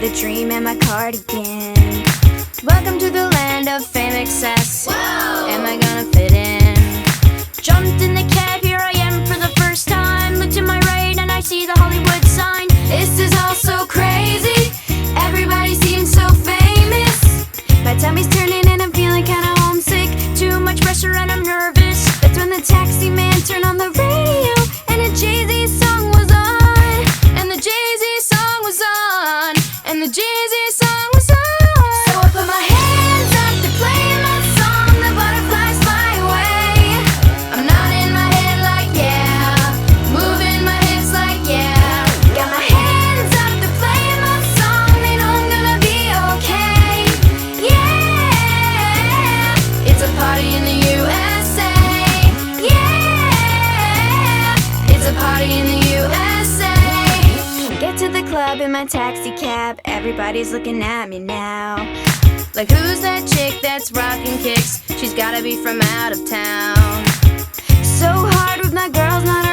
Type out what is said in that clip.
the dream and my cardigan. Welcome to the land of fame, excess. Whoa! Am I gonna fit in? Jumped in the cab, here I am for the first time. Look to my right and I see the Hollywood sign. This is all so crazy, everybody seems so famous. My tummy's turning and I'm feeling kinda homesick. Too much pressure and I'm nervous. That's when the taxi man turned on the radio and a Jay-Z song was on. And the Jay-Z song was on. And the Jay-Z song was on. So I put my hands up to play my song. The butterflies fly away. I'm nodding my head like yeah, moving my hips like yeah. Got my hands up to play my song. They know I'm gonna be okay. Yeah, it's a party in the USA. Yeah, it's a party in the USA. Get to the club in my taxi cab. Everybody's looking at me now. Like, who's that chick that's rocking kicks? She's gotta be from out of town. So hard with my girls not